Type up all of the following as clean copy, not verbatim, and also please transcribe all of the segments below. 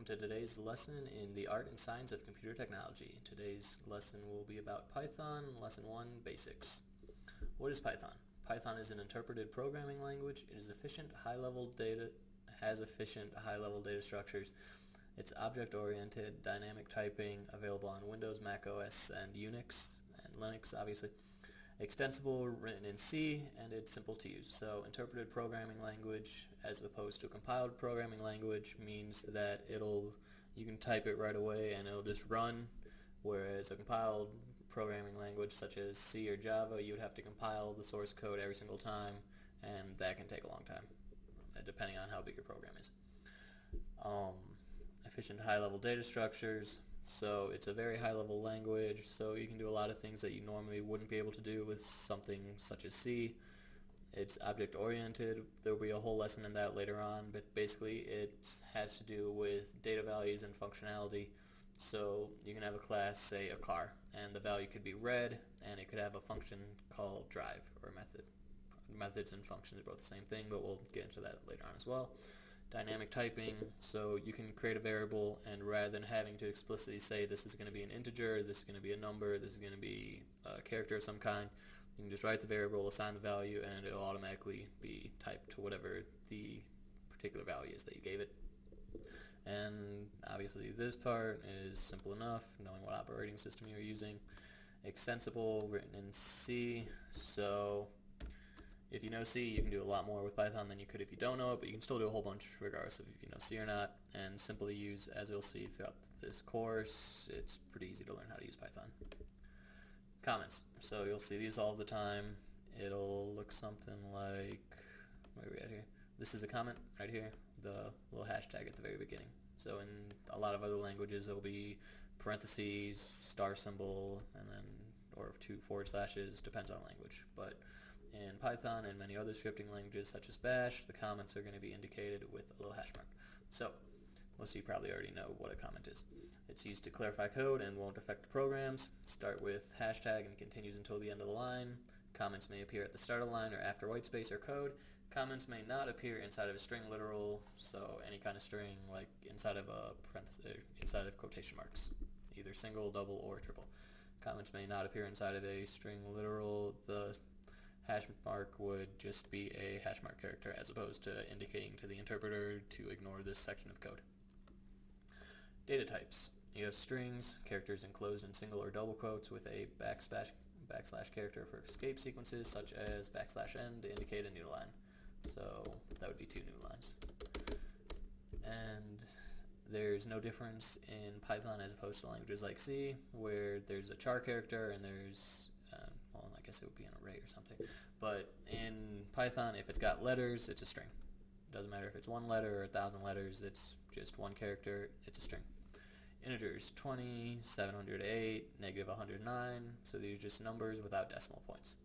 to today's lesson in the art and science of computer technology. Today's lesson will be about Python, Lesson 1, Basics. What is Python? Python is an interpreted programming language. It is has efficient high-level data structures. It's object-oriented, dynamic typing, available on Windows, Mac OS, and Unix, and Linux, obviously. Extensible, written in C, and it's simple to use. So interpreted programming language as opposed to a compiled programming language means that you can type it right away and it'll just run, whereas a compiled programming language such as C or Java, you would have to compile the source code every single time, and that can take a long time, depending on how big your program is. Efficient high-level data structures. So it's a very high-level language, so you can do a lot of things that you normally wouldn't be able to do with something such as C. It's object-oriented. There will be a whole lesson in that later on, but basically it has to do with data values and functionality. So you can have a class, say a car, and the value could be read, and it could have a function called drive, or method. Methods and functions are both the same thing, but we'll get into that later on as well. Dynamic typing, so you can create a variable, and rather than having to explicitly say this is going to be an integer, this is going to be a number, this is going to be a character of some kind, you can just write the variable, assign the value, and it'll automatically be typed to whatever the particular value is that you gave it. And obviously this part is simple enough, knowing what operating system you're using. Extensible, written in C, so if you know C, you can do a lot more with Python than you could if you don't know it, but you can still do a whole bunch regardless of if you know C or not. And simple to use, as you'll see throughout this course, it's pretty easy to learn how to use Python. Comments. So you'll see these all the time. It'll look something like, where are we at here? This is a comment right here, the little hashtag at the very beginning. So in a lot of other languages, it'll be parentheses, star symbol, and then, or 2 forward slashes, depends on language. But in Python and many other scripting languages such as Bash, the comments are going to be indicated with a little hash mark. So most of you probably already know what a comment is. It's used to clarify code and won't affect the programs. Start with hashtag and continues until the end of the line. Comments may appear at the start of the line or after white space or code. Comments may not appear inside of a string literal, so any kind of string like inside of a parenthesis, inside of quotation marks, either single, double, or triple. Comments may not appear inside of a string literal. The hash mark would just be a hash mark character as opposed to indicating to the interpreter to ignore this section of code. Data types. You have strings, characters enclosed in single or double quotes with a backslash character for escape sequences such as \n to indicate a new line. So that would be 2 new lines. And there's no difference in Python as opposed to languages like C, where there's a char character and there's well, I guess it would be an array or something. But in Python, if it's got letters, it's a string. It doesn't matter if it's 1 letter or 1,000 letters, it's just 1 character, it's a string. Integers, 20, 708, -109, so these are just numbers without decimal points.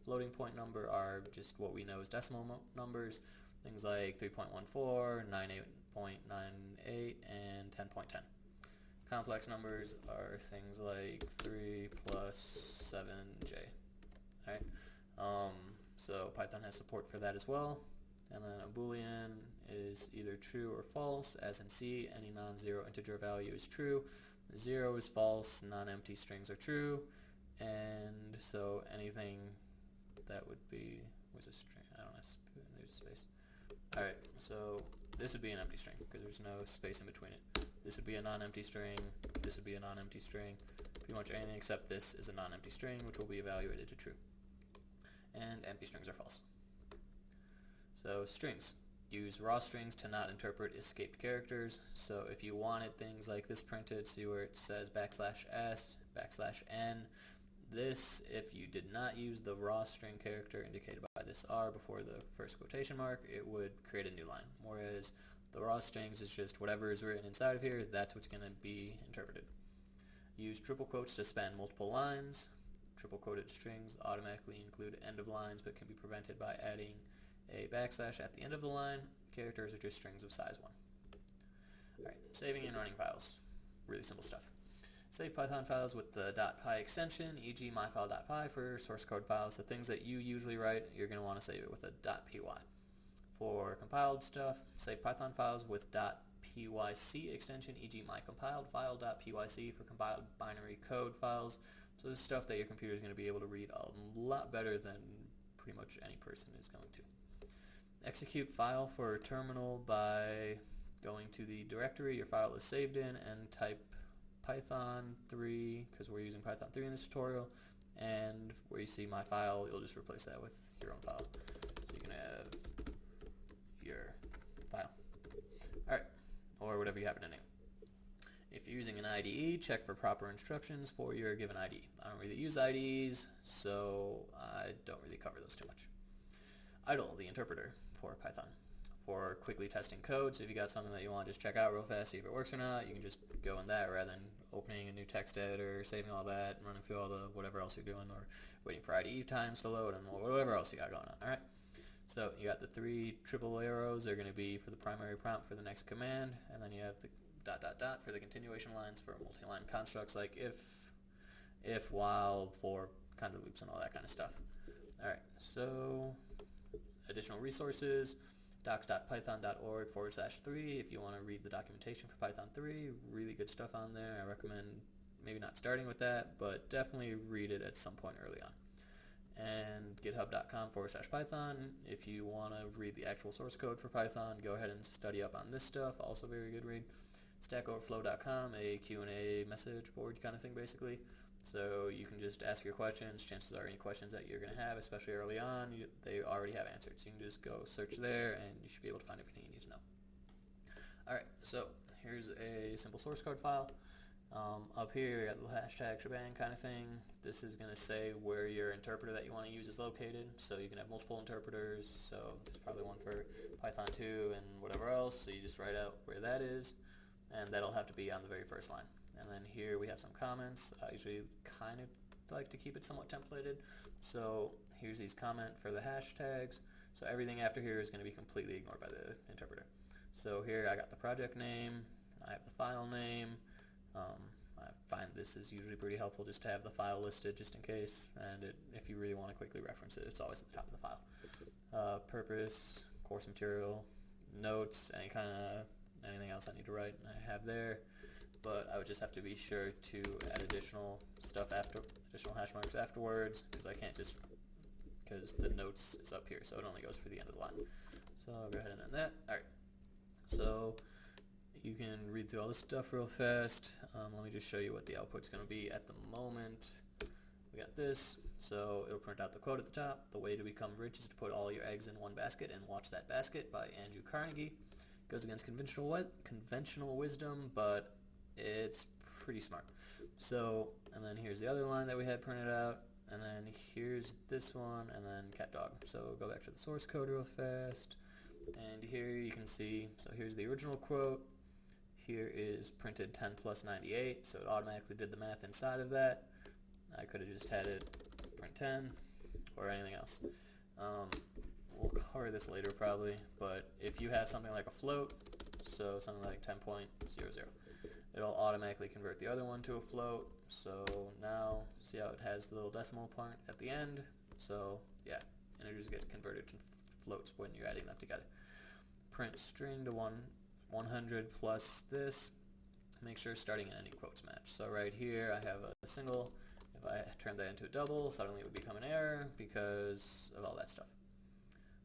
Floating point number are just what we know as decimal numbers, things like 3.14, 98.98, and 10.10. Complex numbers are things like 3 plus 7j. Alright, so Python has support for that as well. And then a boolean is either true or false. As in C, any non-zero integer value is true. 0 is false, non-empty strings are true. And so anything that would be, what's a string? I don't know, there's a space. Alright, so this would be an empty string because there's no space in between it. This would be a non-empty string, this would be a non-empty string. Pretty much anything except this is a non-empty string, which will be evaluated to true. And empty strings are false. So strings. Use raw strings to not interpret escaped characters. So if you wanted things like this printed, see where it says \s, \n. This, if you did not use the raw string character indicated by this R before the first quotation mark, it would create a new line. Whereas the raw strings is just whatever is written inside of here, that's what's going to be interpreted. Use triple quotes to span multiple lines. Triple quoted strings automatically include end of lines but can be prevented by adding a backslash at the end of the line. Characters are just strings of size 1. Alright, saving and running files. Really simple stuff. Save Python files with the .py extension, e.g. myfile.py for source code files. So things that you usually write, you're going to want to save it with a .py. For compiled stuff, save Python files with .pyc extension, e.g. myCompiledFile.pyc for compiled binary code files. So this is stuff that your computer is going to be able to read a lot better than pretty much any person is going to. Execute file for terminal by going to the directory your file is saved in and type Python 3, because we're using Python 3 in this tutorial, and where you see my file, you'll just replace that with your own file. So you can have your file. Alright, or whatever you happen to name. If you're using an IDE, check for proper instructions for your given IDE. I don't really use IDEs, so I don't really cover those too much. Idle, the interpreter for Python. For quickly testing code, so if you got something that you want to just check out real fast, see if it works or not, you can just go in that rather than opening a new text editor, saving all that, and running through all the whatever else you're doing, or waiting for IDE times to load, and whatever else you got going on. Alright, so you got the 3 triple arrows are going to be for the primary prompt for the next command, and then you have the ... for the continuation lines for multi-line constructs like if, while, for, kind of loops, and all that kind of stuff. Alright, so additional resources, docs.python.org/3 if you want to read the documentation for Python 3. Really good stuff on there. I recommend maybe not starting with that, but definitely read it at some point early on. And github.com/Python. If you want to read the actual source code for Python, go ahead and study up on this stuff. Also very good read. StackOverflow.com, a Q&A message board kind of thing basically. So you can just ask your questions. Chances are any questions that you're going to have, especially early on, they already have answered. So you can just go search there and you should be able to find everything you need to know. Alright, so here's a simple source code file. Up here, you got the hashtag shebang kind of thing. This is going to say where your interpreter that you want to use is located. So you can have multiple interpreters. So there's probably one for Python 2 and whatever else. So you just write out where that is. And that'll have to be on the very first line. And then here we have some comments. I usually kind of like to keep it somewhat templated. So here's these comment for the hashtags. So everything after here is going to be completely ignored by the interpreter. So here I got the project name. I have the file name. I find this is usually pretty helpful just to have the file listed just in case. And if you really want to quickly reference it, it's always at the top of the file. Purpose, course material, notes, anything else I need to write, I have there. But I would just have to be sure to add additional hash marks afterwards, because the notes is up here, so it only goes for the end of the line. So I'll go ahead and end that. Alright, so you can read through all this stuff real fast. Let me just show you what the output's going to be at the moment. We got this, so it'll print out the quote at the top. The way to become rich is to put all your eggs in one basket and watch that basket by Andrew Carnegie. Goes against conventional wisdom, but it's pretty smart. So, and then here's the other line that we had printed out, and then here's this one, and then cat dog. So go back to the source code real fast, and here you can see, so here's the original quote. Here is printed 10 plus 98, so it automatically did the math inside of that. I could have just had it print 10, or anything else. We'll cover this later probably, but if you have something like a float, so something like 10.00, it'll automatically convert the other one to a float. So now, see how it has the little decimal point at the end? So yeah, integers get converted to floats when you're adding them together. Print string to 100 plus this. Make sure starting and ending quotes match. So right here I have a single. If I turn that into a double, suddenly it would become an error because of all that stuff.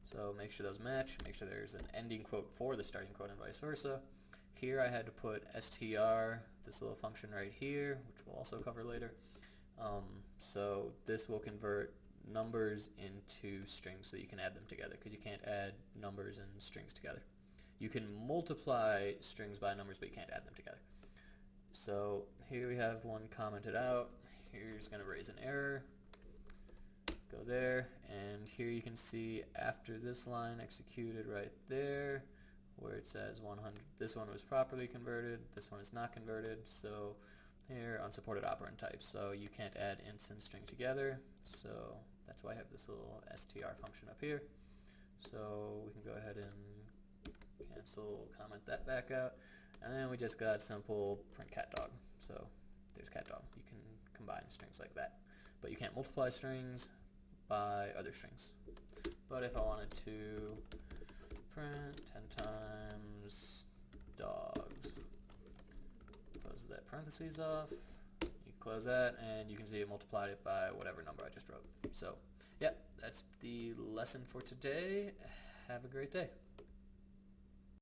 So make sure those match, make sure there's an ending quote for the starting quote and vice versa. Here I had to put str, this little function right here, which we'll also cover later. So this will convert numbers into strings so that you can add them together, because you can't add numbers and strings together. You can multiply strings by numbers, but you can't add them together. So here we have one commented out. Here's going to raise an error. Go there, and here you can see after this line executed right there, where it says 100, this one was properly converted, this one is not converted, so here, unsupported operand types, so you can't add ints and string together, so that's why I have this little str function up here. So we can go ahead and cancel, comment that back out, and then we just got simple print cat dog, so there's cat dog. You can combine strings like that, but you can't multiply strings by other strings. But if I wanted to print 10 times dog, parentheses off. You close that, and you can see it multiplied it by whatever number I just wrote. So, yeah, that's the lesson for today. Have a great day.